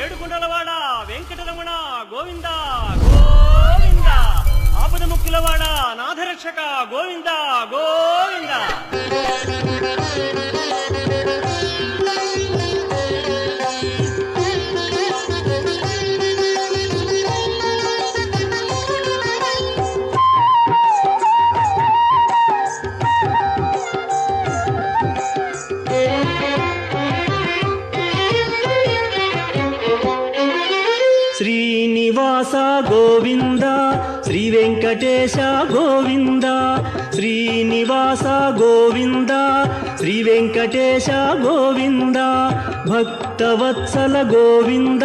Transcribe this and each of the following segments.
ఏడుకొండలవాడ వెంకటరమణ గోవింద గోవింద, ఆపద ముక్కులవాడ నాథరక్షక గోవింద గోవింద. శ్రీనివాస గోవింద, శ్రీ వెంకటేశ గోవింద, శ్రీనివాస గోవింద, శ్రీ వెంకటేశ గోవింద, భక్తవత్సల గోవింద,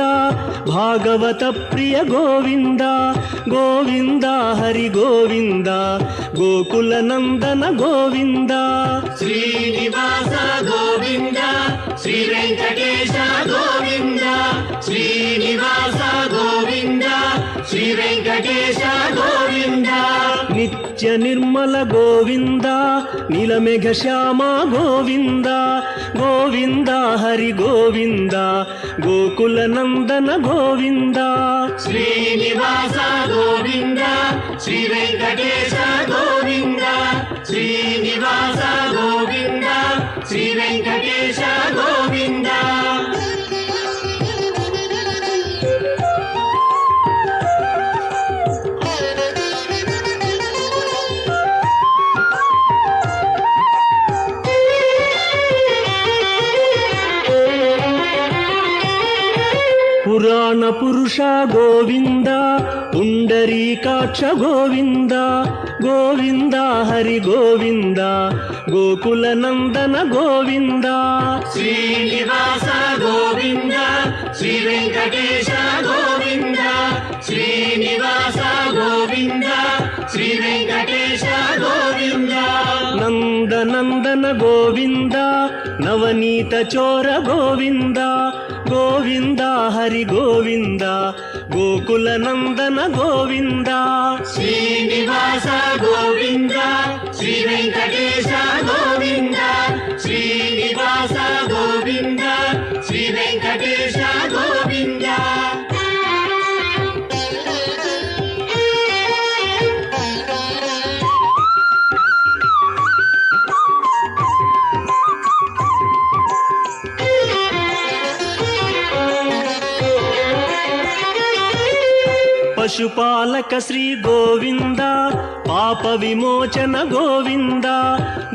భాగవత ప్రియ గోవింద, గోవింద హరి గోవింద, గోకుల నందన గోవింద. శ్రీనివాస గోవింద, శ్రీ వెంకటేశ గోవింద, శ్రీనివాస గోవింద, శ్రీ వెంకటేశ గోవింద. నిత్య నిర్మల గోవింద, నీలమేఘ శ్యామ గోవింద, గోవింద హరి గోవింద, గోకుల నందన గోవింద. శ్రీనివాస గోవింద, శ్రీ వెంకటేశ గోవింద, శ్రీనివాస గోవింద, శ్రీ వెంకటేశ గోవింద. పురాణ పురుష గోవింద, పుండరీకాక్ష గోవింద, గోవింద హరి గోవింద, గోకుల నందన గోవింద. శ్రీనివాస గోవింద, శ్రీ వెంకటేశ గోవింద, శ్రీనివాస గోవింద, శ్రీ వెంకటేశ గోవింద. నందనందన గోవింద, నవనీత చోర గోవింద, గోవింద హరి గోవింద, గోకుల నందన గోవింద. శ్రీనివాస గోవింద, శ్రీ వెంకటేశ గోవింద, శ్రీనివాస గోవింద, శ్రీ వెంకటేశ గోవింద. పశుపాలక శ్రీ గోవింద, పాప విమోచన గోవింద,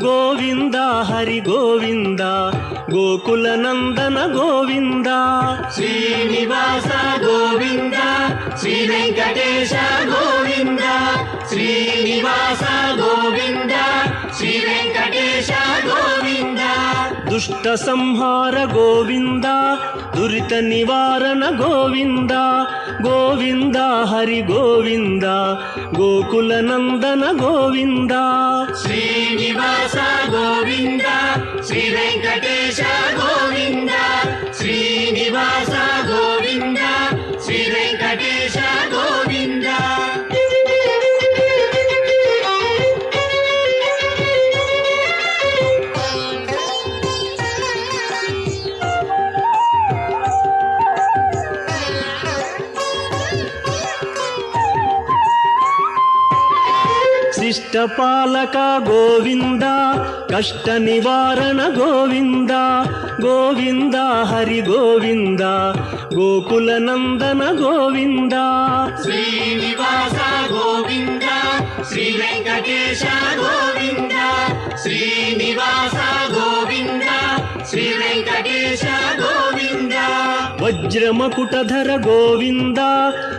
గోవింద హరి గోవింద, గోకుల నందన గోవింద. శ్రీనివాస గోవింద, శ్రీ వెంకటేశ గోవింద, శ్రీనివాస గోవింద, శ్రీ వెంకటేశ గోవింద. దుష్ట సంహార గోవింద, దురిత నివారణ గోవింద, గోవింద హరి గోవింద, గోకుల నందన గోవింద. శ్రీనివాస గోవింద, శ్రీ వెంకటేశ గోవింద, శ్రీనివాస గోవింద, శ్రీ వెంకటేశ గోవింద. శిష్టపాలక గోవింద, కష్ట నివారణ గోవింద, గోవింద హరి గోవింద, గోకుల నందన గోవింద. శ్రీనివాస గోవింద, శ్రీ వెంకటేశ గోవింద, శ్రీనివాస గోవింద, శ్రీ వెంకటేశ గోవింద. వజ్రమకుటధర గోవింద,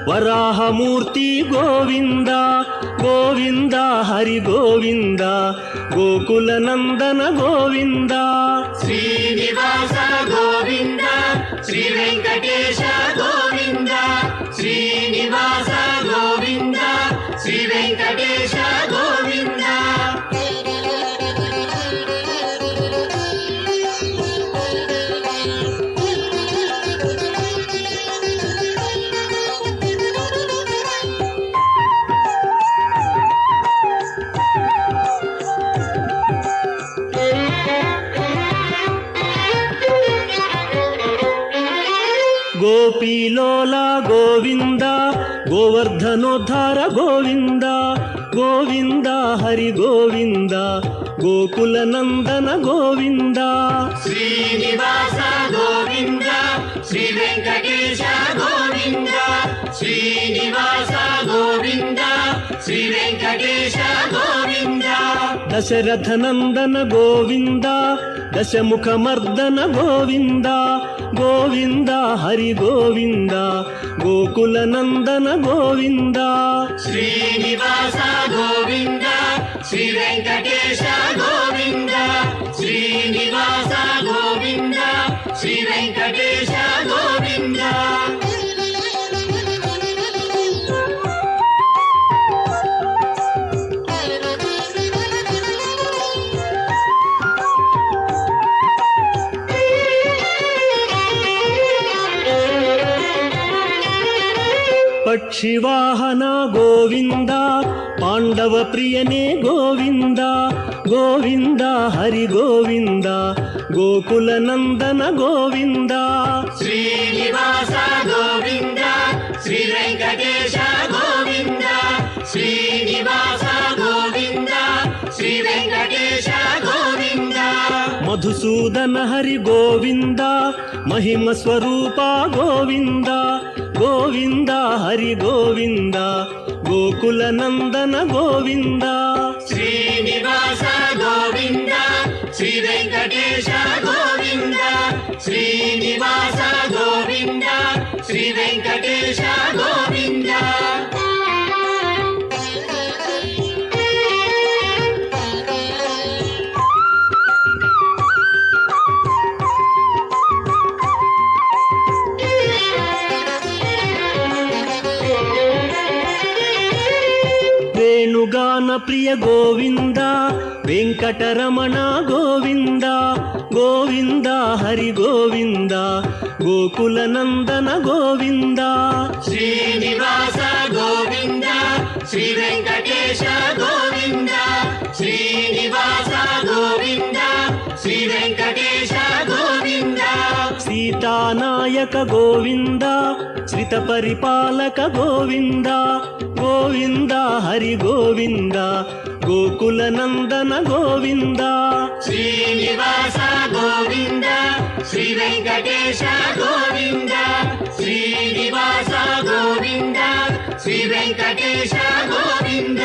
వరాహమూర్తి గోవింద, గోవింద హరి గోవింద, గోకుల నందన గోవింద. శ్రీనివాస గోవింద, శ్రీ వెంకటేశ గోవింద, శ్రీనివాస గోవింద, శ్రీ వెంకటేశ గోవింద. ಗೋಪಿಲೋಲ ಗೋವಿಂದ ಗೋವರ್ಧನೋದ್ಧಾರ ಗೋವಿಂದ ಗೋವಿಂದ ಹರಿ ಗೋವಿಂದ ಗೋಕುಲ ನಂದನ ಗೋವಿಂದ ಶ್ರೀನಿವಾಸ ಗೋವಿಂದ ಶ್ರೀ ವೆಂಕಟೇಶ ಗೋವಿಂದ ಶ್ರೀನಿವಾಸ ಗೋವಿಂದ ಶ್ರೀ ವೆಂಕಟೇಶ ಗೋವಿಂದ ದಶರಥ ನಂದನ ಗೋವಿಂದ ದಶಮುಖ ಮರ್ದನ ಗೋವಿಂದ ಗೋವಿಂದ ಹರಿ ಗೋವಿಂದ ಗೋಕುಲ ನಂದನ ಗೋವಿಂದ ಶ್ರೀನಿವಾಸ ಗೋವಿಂದ ಶ್ರೀ ವೆಂಕಟೇಶ ಗೋವಿಂದ ಶ್ರೀನಿವಾಸ ಗೋವಿಂದ ಶ್ರೀ ವೆಂಕಟೇಶ ಗೋವಿಂದ ಪಕ್ಷಿವಾಹನ ಗೋವಿಂದ ಪಾಂಡವ ಪ್ರಿಯನೇ ಗೋವಿಂದ ಗೋವಿಂದ ಹರಿ ಗೋವಿಂದ ಗೋಕುಲ ನಂದನ ಗೋವಿಂದ ಶ್ರೀನಿವಾಸ ಗೋವಿಂದ ಶ್ರೀ ವೆಂಕಟೇಶ ಗೋವಿಂದ ಶ್ರೀನಿವಾಸ ಗೋವಿಂದ ಶ್ರೀ ವೆಂಕಟೇಶ ಗೋವಿಂದ ಮಧುಸೂದನ ಹರಿ ಗೋವಿಂದ ಮಹಿಮ ಸ್ವರೂಪ ಗೋವಿಂದ ಗೋವಿಂದ ಹರಿ ಗೋವಿಂದ ಗೋಕುಲ ನಂದನ ಗೋವಿಂದ ಶ್ರೀನಿವಾಸ ಗೋವಿಂದ ಶ್ರೀ ವೆಂಕಟೇಶ ಗೋವಿಂದ ಶ್ರೀನಿವಾಸ ಗೋವಿಂದ ಶ್ರೀ ವೆಂಕಟೇಶ ಗೋವಿಂದ ವೇಣುಗಾನ ಪ್ರಿಯ ಗೋವಿಂದ ವೆಂಕಟರಮಣ ಗೋವಿಂದ ಗೋವಿಂದ ಹರಿ ಗೋವಿಂದ ಗೋಕುಲ ನಂದನ ಗೋವಿಂದ ಶ್ರೀನಿವಾಸ ಗೋವಿಂದ ಶ್ರೀ ವೆಂಕಟೇಶ ಗೋವಿಂದ ಶ್ರೀನಿವಾಸ ಗೋವಿಂದ ಶ್ರೀ ವೆಂಕಟೇಶ ಗೋವಿಂದ ಸೀತಾನಾಯಕ ಗೋವಿಂದ ಶ್ರಿತ ಪರಿಪಾಲಕ ಗೋವಿಂದ ಗೋವಿಂದ ಹರಿ ಗೋವಿಂದ ಗೋಕುಲ ನಂದನ ಗೋವಿಂದ ಶ್ರೀನಿವಾಸ ಗೋವಿಂದ ಶ್ರೀ ವೆಂಕಟೇಶ ಗೋವಿಂದ ಶ್ರೀನಿವಾಸ ಗೋವಿಂದ ಶ್ರೀ ವೆಂಕಟೇಶ ಗೋವಿಂದ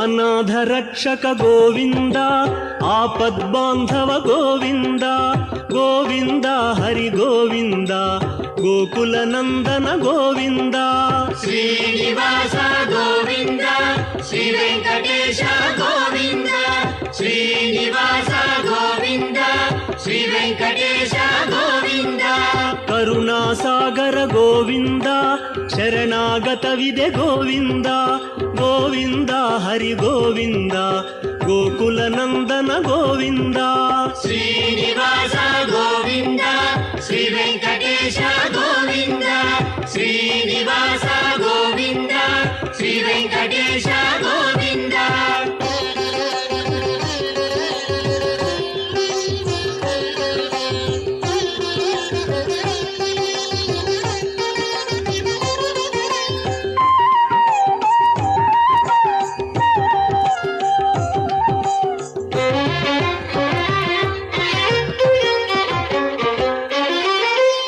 ಅನಾಥ ರಕ್ಷಕ ಗೋವಿಂದ ಆಪದ್ಬಾಂಧವ ಗೋವಿಂದ ಗೋವಿಂದ ಹರಿ ಗೋವಿಂದ ಗೋಕುಲ ನಂದನ ಗೋವಿಂದ ಶ್ರೀನಿವಾಸ ಗೋವಿಂದ ಶ್ರೀ ವೆಂಕಟೇಶ ಗೋವಿಂದ ಶ್ರೀನಿವಾಸ ಗೋವಿಂದ ಶ್ರೀ ವೆಂಕಟೇಶ ಗೋವಿಂದ ಕರುಣಾಸಾಗರ ಗೋವಿಂದ ಶರಣಾಗತವಿದೆ ಗೋವಿಂದ ಗೋವಿಂದ ಹರಿ ಗೋವಿಂದ ಗೋಕುಲ ನಂದನ ಗೋವಿಂದ ಶ್ರೀನಿವಾಸ ಗೋವಿಂದ ಶ್ರೀ ವೆಂಕಟೇಶ ಗೋವಿಂದ ಶ್ರೀನಿವಾಸ ಗೋವಿಂದ ಶ್ರೀ ವೆಂಕಟೇಶ ಗೋವಿಂದ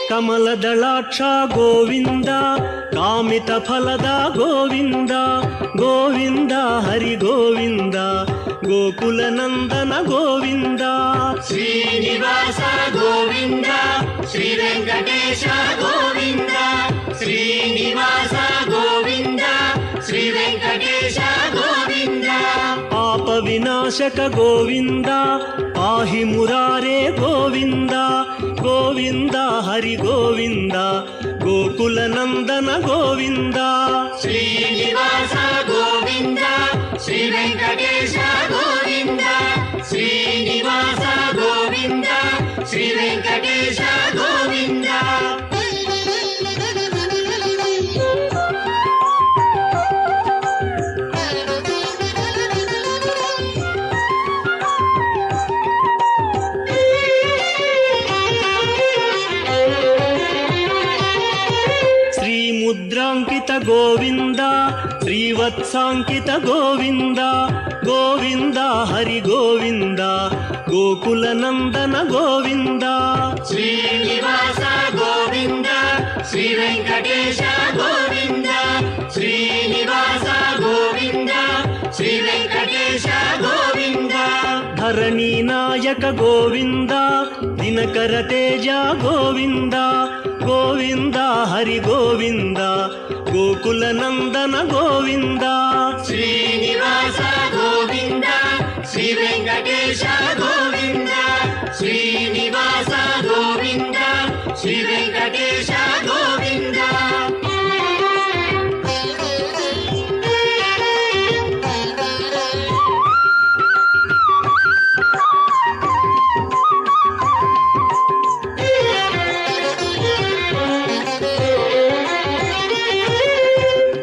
ಕಮಲದಳಾಕ್ಷ ಗೋವಿಂದ ಕಾಮಿತ ಫಲದ ಗೋವಿಂದ ಗೋವಿಂದ ಹರಿ ಗೋವಿಂದ ಗೋಕುಲ ನಂದನ ಗೋವಿಂದ ಶ್ರೀನಿವಾಸ ಗೋವಿಂದ ಶ್ರೀ ವೆಂಕಟೇಶ ಗೋವಿಂದ ಶ್ರೀನಿವಾಸ ಗೋವಿಂದ ಶ್ರೀ ವೆಂಕಟೇಶ ಗೋವಿಂದ ಪಾಪ ವಿನಾಶಕ ಗೋವಿಂದ ಪಾಹಿ ಮುರಾರೇ ಗೋವಿಂದ ಗೋವಿಂದ ಹರಿ ಗೋವಿಂದ ಗೋಕುಲ ನಂದನ ಗೋವಿಂದ ಶ್ರೀನಿವಾಸ ಗೋವಿಂದ ಶ್ರೀ ವೆಂಕಟೇಶ ಗೋವಿಂದ ಶ್ರೀನಿವಾಸ ಗೋವಿಂದ ಶ್ರೀ ವೆಂಕಟೇಶ ಗೋವಿಂದ ಗೋವಿಂದ ಶ್ರೀವತ್ಸಾಂಕಿತ ಗೋವಿಂದ ಗೋವಿಂದ ಹರಿ ಗೋವಿಂದ ಗೋಕುಲ ನಂದನ ಗೋವಿಂದ ಶ್ರೀನಿವಾಸ ಗೋವಿಂದ ಶ್ರೀ ವೆಂಕಟೇಶ ಗೋವಿಂದ ಶ್ರೀನಿವಾಸ ಗೋವಿಂದ ಶ್ರೀ ವೆಂಕಟೇಶ ಗೋವಿಂದ ಧರಣಿ ನಾಯಕ ಗೋವಿಂದ ದಿನಕರ ತೇಜ ಗೋವಿಂದ ಗೋವಿಂದ ಹರಿ ಗೋವಿಂದ ಗೋಕುಲ ನಂದನ ಗೋವಿಂದ ಶ್ರೀನಿವಾಸ ಗೋವಿಂದ ಶ್ರೀ ವೆಂಕಟೇಶ ಗೋವಿಂದ ಶ್ರೀನಿವಾಸ ಗೋವಿಂದ ಶ್ರೀ ವೆಂಕಟೇಶ ಗೋವಿಂದ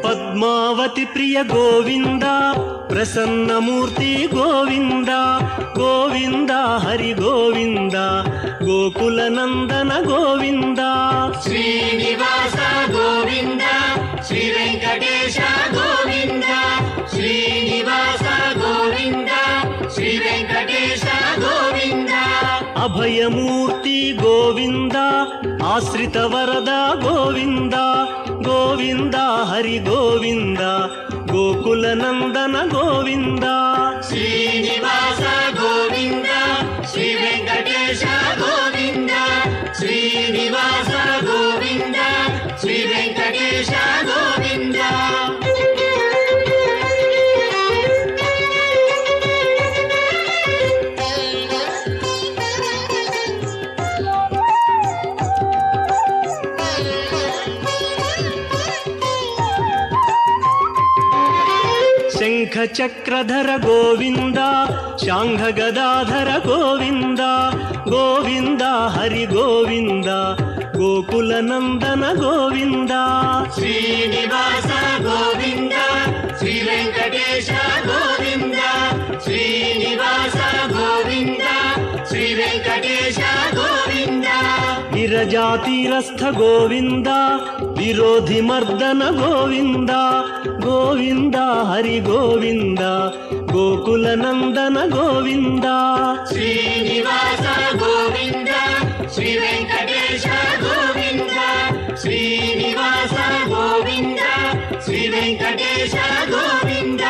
ಪದ್ಮಾವತಿ ಪ್ರಿಯ ಗೋವಿಂದ ಪ್ರಸನ್ನ ಮೂರ್ತಿ ಗೋವಿಂದ ಗೋವಿಂದ ಹರಿ ಗೋವಿಂದ ಗೋಕುಲ ನಂದನ ಗೋವಿಂದ ಶ್ರೀನಿವಾಸ ಗೋವಿಂದ ಶ್ರೀ ವೆಂಕಟೇಶ ಗೋವಿಂದ ಶ್ರೀನಿವಾಸ ಗೋವಿಂದ ಶ್ರೀ ವೆಂಕಟೇಶ ಗೋವಿಂದ ಅಭಯಮೂರ್ತಿ ಗೋವಿಂದ ಆಶ್ರಿತ ವರದ ಗೋವಿಂದ ಗೋವಿಂದ ಹರಿ ಗೋವಿಂದ ಗೋಕುಲ ನಂದನ ಗೋವಿಂದ ಶ್ರೀನಿವಾಸ ಗೋವಿಂದ ಶ್ರೀ ವೆಂಕಟೇಶ ಗೋವಿಂದ ಶ್ರೀನಿವಾಸ ಗೋವಿಂದ ಶ್ರೀ ವೆಂಕಟೇಶ ಗೋವಿಂದ ಶಂಖ ಚಕ್ರಧರ ಗೋವಿಂದ ಶಾಂಘ ಗದಾಧರ ಗೋವಿಂದ ಗೋವಿಂದ ಹರಿ ಗೋವಿಂದ ಗೋಕುಲ ನಂದನ ಗೋವಿಂದ ಶ್ರೀನಿವಾಸ ಗೋವಿಂದ ಶ್ರೀ ವೆಂಕಟೇಶ ಗೋವಿಂದ ಶ್ರೀನಿವಾಸ ಗೋವಿಂದ ಶ್ರೀ ವೆಂಕಟೇಶ ಗೋವಿಂದ ವಿರಜಾತಿರಸ್ಥ ಗೋವಿಂದ ವಿರೋಧಿ ಮರ್ದನ ಗೋವಿಂದ ಗೋವಿಂದ ಹರಿ ಗೋವಿಂದ ಗೋಕುಲ ನಂದನ ಗೋವಿಂದ ಶ್ರೀನಿವಾಸ ಗೋವಿಂದ ಶ್ರೀ ವೆಂಕಟೇಶ ಗೋವಿಂದ ಶ್ರೀನಿವಾಸ ಗೋವಿಂದ ಶ್ರೀ ವೆಂಕಟೇಶ ಗೋವಿಂದ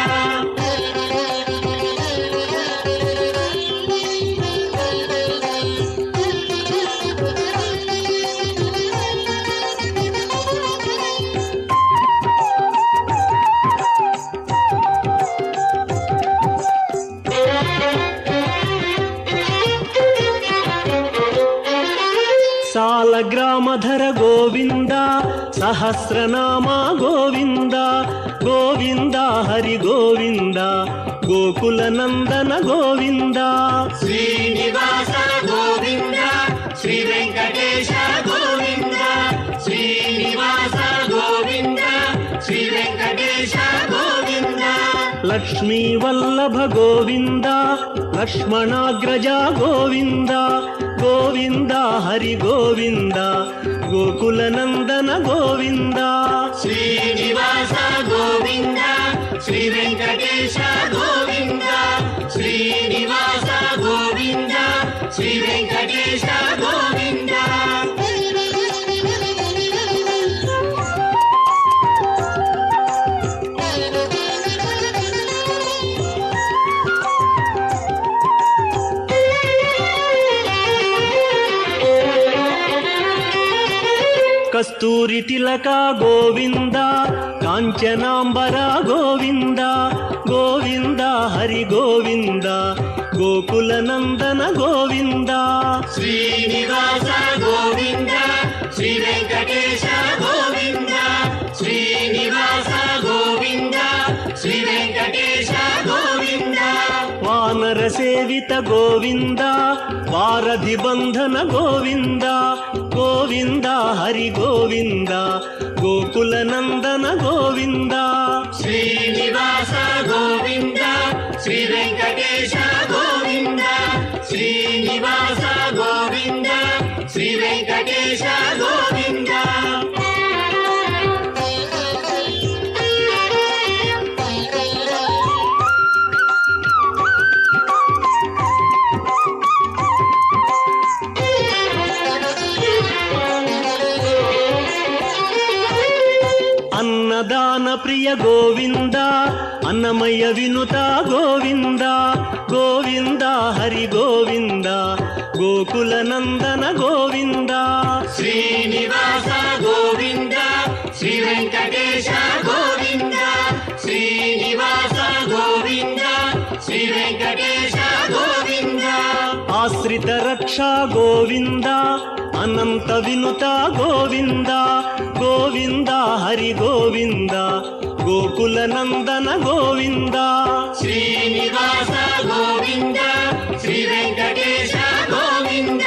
ಸಾಲಗ್ರಾಮಧರ ಗೋವಿಂದ ಸಹಸ್ರನಾಮ ಗೋವಿಂದ ಗೋವಿಂದ ಹರಿ ಗೋವಿಂದ ಗೋಕುಲ ನಂದನ ಗೋವಿಂದ ಶ್ರೀನಿವಾಸ ಗೋವಿಂದ ಶ್ರೀ ವೆಂಕಟೇಶ ಗೋವಿಂದ ಶ್ರೀನಿವಾಸ ಗೋವಿಂದ ಶ್ರೀ ವೆಂಕಟೇಶ ಗೋವಿಂದ ಲಕ್ಷ್ಮೀ ವಲ್ಲಭ ಗೋವಿಂದ ಲಕ್ಷ್ಮಣಾಗ್ರಜ ಗೋವಿಂದ ಗೋವಿಂದ ಹರಿ ಗೋವಿಂದ ಗೋಕುಲ ನಂದನ ಗೋವಿಂದ ಶ್ರೀನಿವಾಸ ಗೋವಿಂದ ಶ್ರೀ ವೆಂಕಟೇಶ ಗೋವಿಂದ ಶ್ರೀನಿವಾಸ ಗೋವಿಂದ ಶ್ರೀ ವೆಂಕಟೇಶ ಗೋವಿಂದ ಕಸ್ತೂರಿ ತಿಲಕ ಗೋವಿಂದ ಕಾಂಚನಾಂಬರ ಗೋವಿಂದ ಗೋವಿಂದ ಹರಿ ಗೋವಿಂದ ಗೋಕುಲ ನಂದನ ಗೋವಿಂದ ಶ್ರೀನಿವಾಸ ಗೋವಿಂದ ಶ್ರೀ ವೆಂಕಟೇಶ ಗೋವಿಂದ ಶ್ರೀನಿವಾಸ ಗೋವಿಂದ ಶ್ರೀ ವೆಂಕಟೇಶ ಗೋವಿಂದ ವಾನರ ಸೇವಿತ ಗೋವಿಂದ ವಾರಧಿ ಬಂಧನ ಗೋವಿಂದ ಗೋವಿಂದ ಹರಿ ಗೋವಿಂದ ಗೋಕುಲ ನಂದನ ಗೋವಿಂದ ಶ್ರೀನಿವಾಸ ಗೋವಿಂದ ಶ್ರೀ ವೆಂಕಟೇಶ ಗೋವಿಂದ ಶ್ರೀನಿವಾಸ ಗೋವಿಂದ ಶ್ರೀ ವೆಂಕಟೇಶ ಗೋವಿಂದ ಅನ್ನದಾನ ಪ್ರಿಯ ಗೋವಿಂದ ಅನ್ನಮಯ ವಿನುತ ಗೋವಿಂದ ಗೋವಿಂದ ಹರಿ ಗೋವಿಂದ ಗೋಕುಲ ನಂದನ ಗೋವಿಂದ ಶ್ರೀನಿವಾಸ ಗೋವಿಂದ ಶ್ರೀ ವೆಂಕಟೇಶ ಗೋವಿಂದ ಶ್ರೀನಿವಾಸ ಗೋವಿಂದ ಶ್ರೀ ವೆಂಕಟೇಶ ಗೋವಿಂದ ಆಶ್ರಿತ ರಕ್ಷಾ ಗೋವಿಂದ ಅನಂತ ವಿನುತ ಗೋವಿಂದ ಗೋವಿಂದ ಹರಿ ಗೋವಿಂದ ಗೋಕುಲ ನಂದನ ಗೋವಿಂದ ಶ್ರೀನಿವಾಸ ಗೋವಿಂದ ಶ್ರೀ ವೆಂಕಟೇಶ ಗೋವಿಂದ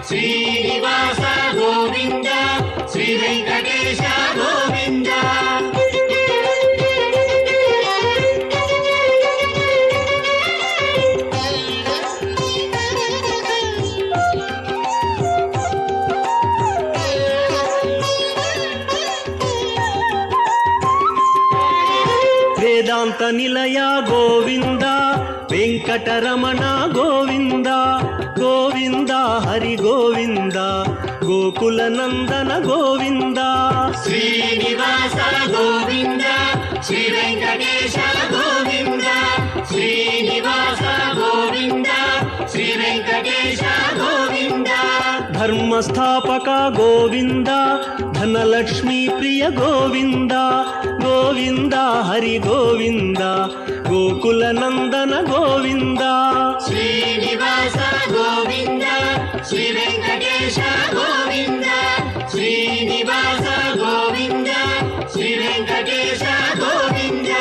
ಶ್ರೀನಿವಾಸ ಗೋವಿಂದ ಶ್ರೀ ವೆಂಕಟೇಶ ಗೋವಿಂದ ವೇದಾಂತ ನಿಲಯ ಗೋವಿಂದ ವೆಂಕಟರಮಣ ಗೋವಿಂದ ಗೋವಿಂದ ಹರಿ ಗೋವಿಂದ ಗೋಕುಲ ನಂದನ ಗೋವಿಂದ ಶ್ರೀನಿವಾಸ ಗೋವಿಂದ ಶ್ರೀ ವೆಂಕಟೇಶ ಗೋವಿಂದ ಶ್ರೀನಿವಾಸ ಗೋವಿಂದ ಶ್ರೀ ವೆಂಕಟೇಶ ಗೋವಿಂದ ಧರ್ಮಸ್ಥಾಪಕ ಗೋವಿಂದ ಧನಲಕ್ಷ್ಮೀ ಪ್ರಿಯ ಗೋವಿಂದ ಗೋವಿಂದ ಹರಿ ಗೋವಿಂದ ಗೋಕುಲ ನಂದನ ಗೋವಿಂದ ಶ್ರೀನಿವಾಸ ಗೋವಿಂದ ಶ್ರೀ ವೆಂಕಟೇಶ ಗೋವಿಂದ ಶ್ರೀನಿವಾಸ ಗೋವಿಂದ ಶ್ರೀ ವೆಂಕಟೇಶ ಗೋವಿಂದ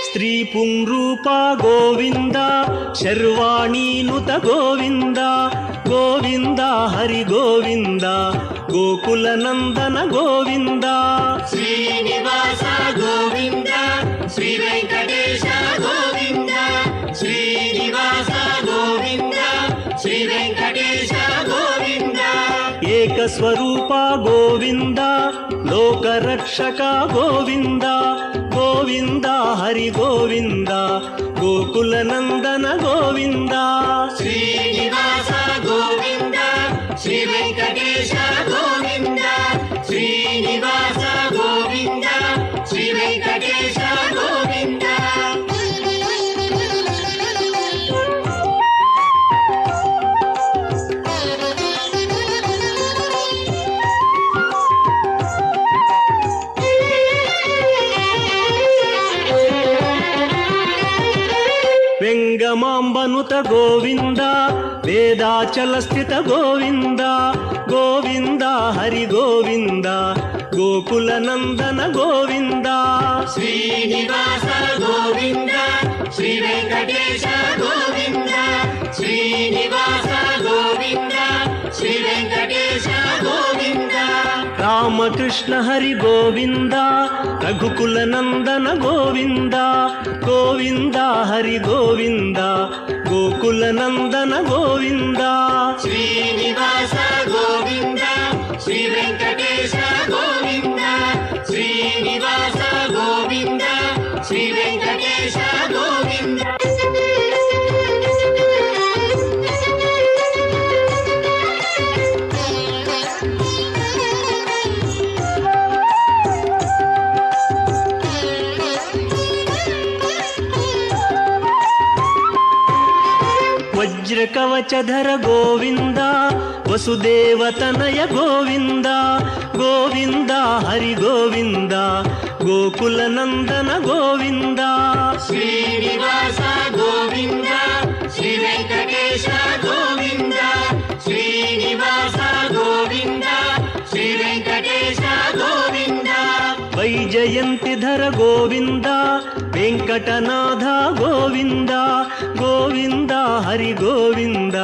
ಸ್ತ್ರೀ ಪುಂರೂಪ ಗೋವಿಂದ ಶರ್ವಾಣೀನುತ ಗೋವಿಂದ ಗೋವಿಂದ ಹರಿ ಗೋವಿಂದ ಗೋಕುಲ ನಂದನ ಗೋವಿಂದ ಶ್ರೀನಿವಾಸ ಗೋವಿಂದ ಶ್ರೀ ವೆಂಕಟೇಶ ಗೋವಿಂದ ಶ್ರೀನಿವಾಸ ಗೋವಿಂದ ಶ್ರೀ ವೆಂಕಟೇಶ ಗೋವಿಂದ ಏಕಸ್ವರೂಪ ಗೋವಿಂದ ಲೋಕರಕ್ಷಕ ಗೋವಿಂದ ಗೋವಿಂದ ಹರಿ ಗೋವಿಂದ ಗೋಕುಲ ನಂದನ ಗೋವಿಂದ ಶ್ರೀನಿವಾಸ ಗೋವಿಂದ ಶ್ರೀ ವೆಂಕಟೇಶ ಗೋವಿಂದ ಶ್ರೀನಿವಾಸ ಗೋವಿಂದ ಶ್ರೀ ವೆಂಕಟೇಶ ಗೋವಿಂದ ವೆಂಗಮಾಂಬನುತ ಗೋವಿಂದ ವೇದಾಚಲ ಸ್ಥಿತ ಗೋವಿಂದ ಗೋವಿಂದ ಹರಿ ಗೋವಿಂದ ಗೋಕುಲ ನಂದನ ಗೋವಿಂದ ಶ್ರೀನಿವಾಸ ಗೋವಿಂದ ಶ್ರೀ ವೆಂಕಟೇಶ ಗೋವಿಂದ ಶ್ರೀನಿವಾಸ ಗೋವಿಂದ ಶ್ರೀ ವೆಂಕಟೇಶ ಗೋವಿಂದ ರಾಮಕೃಷ್ಣ ಹರಿ ಗೋವಿಂದ ರಘುಕುಲ ನಂದನ ಗೋವಿಂದ ಗೋವಿಂದ ಹರಿ ಗೋವಿಂದ ಗೋಕುಲ ನಂದನ ಗೋವಿಂದ ಶ್ರೀನಿವಾಸ ಗೋವಿಂದ ಶ್ರೀ ವೆಂಕಟೇಶ ಗೋವಿಂದ ಶ್ರೀನಿವಾಸ ಗೋವಿಂದ ಶ್ರೀ ವೆಂಕಟೇಶ ಗೋವಿಂದ ವಜ್ರ ಕವಚಧರ ಗೋವಿಂದ ವಸುದೇವತನಯ ಗೋವಿಂದ ಗೋವಿಂದ ಹರಿ ಗೋವಿಂದ ಗೋಕುಲ ನಂದನ ಗೋವಿಂದ ಶ್ರೀನಿವಾಸ ಗೋವಿಂದ ಶ್ರೀ ವೆಂಕಟೇಶ ಗೋವಿಂದ ಶ್ರೀನಿವಾಸ ಗೋವಿಂದ ಶ್ರೀ ವೆಂಕಟೇಶ ಗೋವಿಂದ ವೈಜಯಂತಿಧರ ಗೋವಿಂದ ವೆಂಕಟನಾಥ ಗೋವಿಂದ ಗೋವಿಂದ ಹರಿ ಗೋವಿಂದ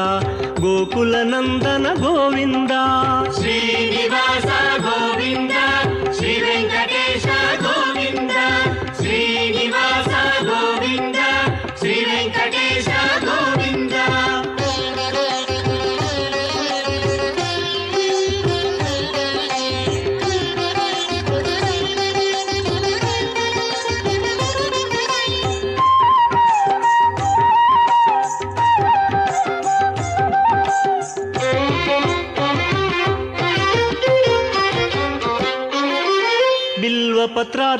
ಗೋಕುಲ ನಂದನ ಗೋವಿಂದ ಶ್ರೀನಿವಾಸ ಗೋವಿಂದ ಶ್ರೀ ವೆಂಕಟೇಶ ಗೋವಿಂದ ಶ್ರೀನಿವಾಸ ಗೋವಿಂದ ಶ್ರೀ ವೆಂಕಟೇಶ ಗೋವಿಂದ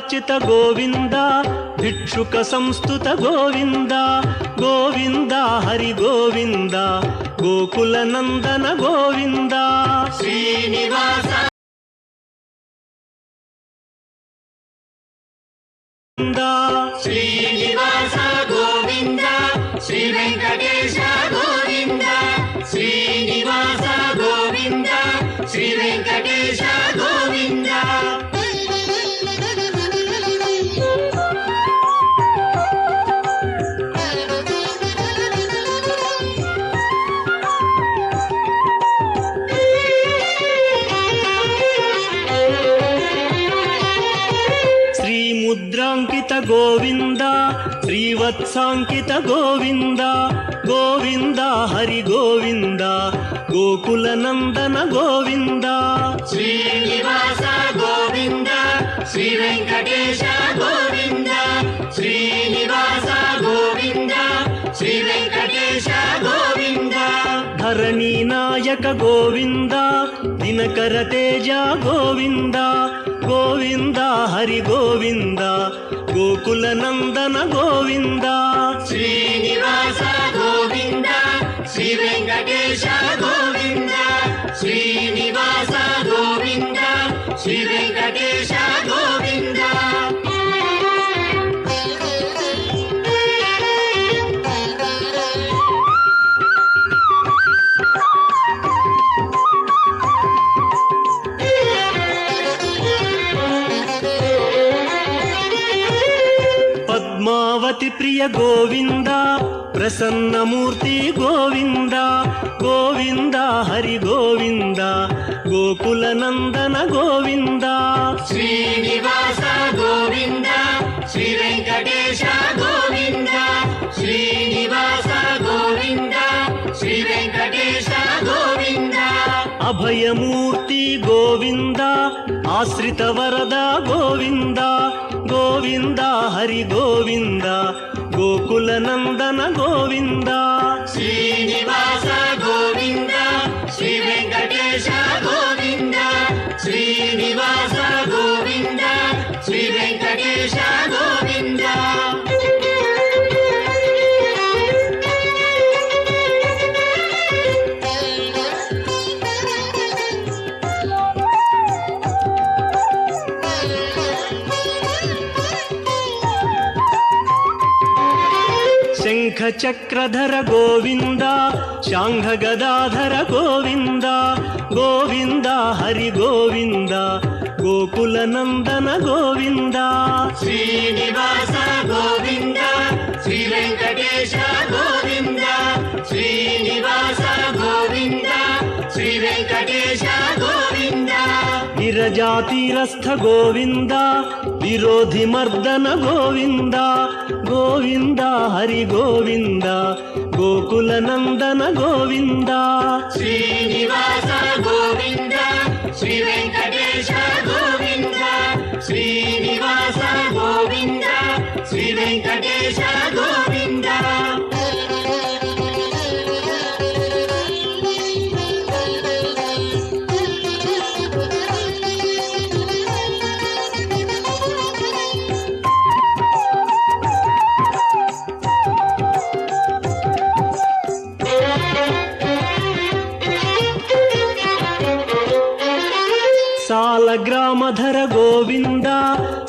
ಭಿಕ್ಷಾರ್ಚಿತ ಗೋವಿಂದ ಭಿಕ್ಷುಕ ಸಂಸ್ತುತ ಗೋವಿಂದ ಗೋವಿಂದ ಹರಿ ಗೋವಿಂದ ಗೋಕುಲ ನಂದನ ಗೋವಿಂದ ಶ್ರೀನಿವಾಸ ಶ್ರೀನಿವಾಸ ಗೋವಿಂದ ಶ್ರೀ ವೆಂಕಟೇಶ ಗೋವಿಂದ ಶ್ರೀನಿವಾಸ ಗೋವಿಂದ ಶ್ರೀ ವೆಂಕಟೇಶ ಗೋವಿಂದ ಮುದ್ರಾಂಕಿತ ಗೋವಿಂದ ಶ್ರೀವತ್ಸಾಂಕಿತ ಗೋವಿಂದ ಗೋವಿಂದ ಹರಿ ಗೋವಿಂದ ಗೋಕುಲ ನಂದನ ಗೋವಿಂದ ಶ್ರೀನಿವಾಸ ಗೋವಿಂದ ಶ್ರೀ ವೆಂಕಟೇಶ ಗೋವಿಂದ ಶ್ರೀನಿವಾಸ ಗೋವಿಂದ ಶ್ರೀ ವೆಂಕಟೇಶ ಗೋವಿಂದ ಧರಣಿ ನಾಯಕ ಗೋವಿಂದ ದಿನಕರ ತೇಜ ಗೋವಿಂದ ಗೋವಿಂದ ಹರಿ ಗೋವಿಂದ ಗೋಕುಲ ನಂದನ ಗೋವಿಂದ ಶ್ರೀನಿವಾಸ ಗೋವಿಂದ ಶ್ರೀ ವೆಂಕಟೇಶ ಗೋವಿಂದ ಶ್ರೀನಿವಾಸ ಗೋವಿಂದ ಶ್ರೀ ವೆಂಕಟೇಶ ಗೋವಿಂದ ಪದ್ಮಾವತಿ ಪ್ರಿಯ ಗೋವಿಂದ ಪ್ರಸನ್ನ ಮೂರ್ತಿ ಗೋವಿಂದ ಗೋವಿಂದ ಹರಿ ಗೋವಿಂದ ಗೋಕುಲ ನಂದನ ಗೋವಿಂದ ಶ್ರೀನಿವಾಸ ಗೋವಿಂದ ಶ್ರೀ ವೆಂಕಟೇಶ ಗೋವಿಂದ ಶ್ರೀನಿವಾಸ ಗೋವಿಂದ ಶ್ರೀ ವೆಂಕಟೇಶ ಗೋವಿಂದ ಅಭಯ ಮೂರ್ತಿ ಗೋವಿಂದ ಆಶ್ರಿತ ವರದ ಗೋವಿಂದ ಗೋವಿಂದ ಹರಿ ಗೋವಿಂದ ಗೋಕುಲ ನಂದನ ಗೋವಿಂದ ಶ್ರೀನಿವಾಸ ಗೋವಿಂದ ಶ್ರೀ ವೆಂಕಟೇಶ ಗೋವಿಂದ ಶ್ರೀನಿವಾಸ ಗೋವಿಂದ ಶ್ರೀ ವೆಂಕಟೇಶ ಗೋವಿಂದ ಶಂಖ ಚಕ್ರಧರ ಗೋವಿಂದ ಶಾಂಘ ಗದಾಧರ ಗೋವಿಂದ ಗೋವಿಂದ ಹರಿ ಗೋವಿಂದ ಗೋಕುಲ ನಂದನ ಗೋವಿಂದ ಶ್ರೀನಿವಾಸ ಗೋವಿಂದ ಶ್ರೀ ವೆಂಕಟೇಶ ಗೋವಿಂದ ಶ್ರೀನಿವಾಸ ಗೋವಿಂದ ಶ್ರೀ ವೆಂಕಟೇಶ ಗೋವಿಂದ ವಿರಜಾತಿರಸ್ಥ ಗೋವಿಂದ ವಿರೋಧಿ ಮರ್ದನ ಗೋವಿಂದ ಗೋವಿಂದ ಹರಿ ಗೋವಿಂದ ಗೋಕುಲ ನಂದನ ಗೋವಿಂದ ಶ್ರೀನಿವಾಸ ಗೋವಿಂದ ಶ್ರೀ ವೆಂಕಟೇಶ ಗೋವಿಂದ ಶ್ರೀನಿವಾಸ ಗೋವಿಂದ ಶ್ರೀ ವೆಂಕಟೇಶ ಗೋವಿಂದ ಸಾಲಗ್ರಾಮಧರ ಗೋವಿಂದ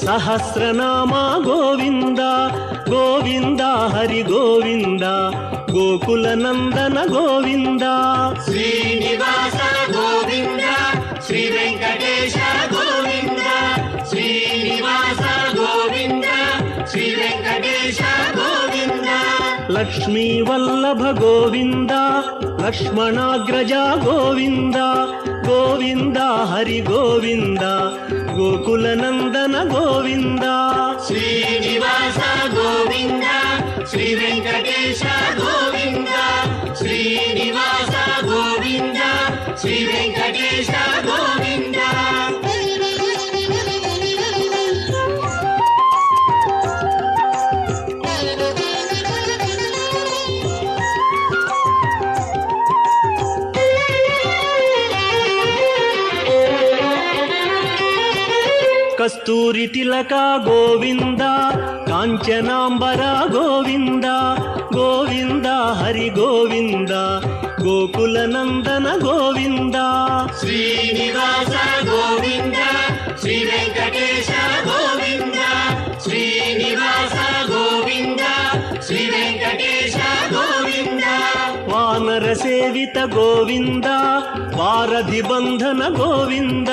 ಸಹಸ್ರನಾಮ ಗೋವಿಂದ ಗೋವಿಂದ ಹರಿ ಗೋವಿಂದ ಗೋಕುಲ ನಂದನ ಗೋವಿಂದ ಶ್ರೀನಿವಾಸ ಗೋವಿಂದ ಶ್ರೀ ವೆಂಕಟೇಶ ಗೋವಿಂದ ಶ್ರೀನಿವಾಸ ಗೋವಿಂದ ಶ್ರೀ ವೆಂಕಟೇಶ ಗೋವಿಂದ ಲಕ್ಷ್ಮೀ ವಲ್ಲಭ ಗೋವಿಂದ ಲಕ್ಷ್ಮಣಾಗ್ರಜ ಗೋವಿಂದ ಗೋವಿಂದ ಹರಿ ಗೋವಿಂದ ಗೋಕುಲ ನಂದನ ಗೋವಿಂದ ಶ್ರೀನಿವಾಸ ಗೋವಿಂದ ಶ್ರೀ ವೆಂಕಟೇಶ ಗೋವಿಂದ ಶ್ರೀನಿವಾಸ ಗೋವಿಂದ ಶ್ರೀ ವೆಂಕಟೇಶ ಗೋವಿಂದ ಕಸ್ತೂರಿ ತಿಲಕ ಗೋವಿಂದ ಕಾಂಚನಾಂಬರ ಗೋವಿಂದ ಗೋವಿಂದ ಹರಿ ಗೋವಿಂದ ಗೋಕುಲ ನಂದನ ಗೋವಿಂದ ಶ್ರೀನಿವಾಸ ಗೋವಿಂದ ಶ್ರೀ ವೆಂಕಟೇಶ ಗೋವಿಂದ ಶ್ರೀನಿವಾಸ ಗೋವಿಂದ ಶ್ರೀ ವೆಂಕಟೇಶ ಗೋವಿಂದ ವಾನರ ಸೇವಿತ ಗೋವಿಂದ ವಾರಧಿ ಬಂಧನ ಗೋವಿಂದ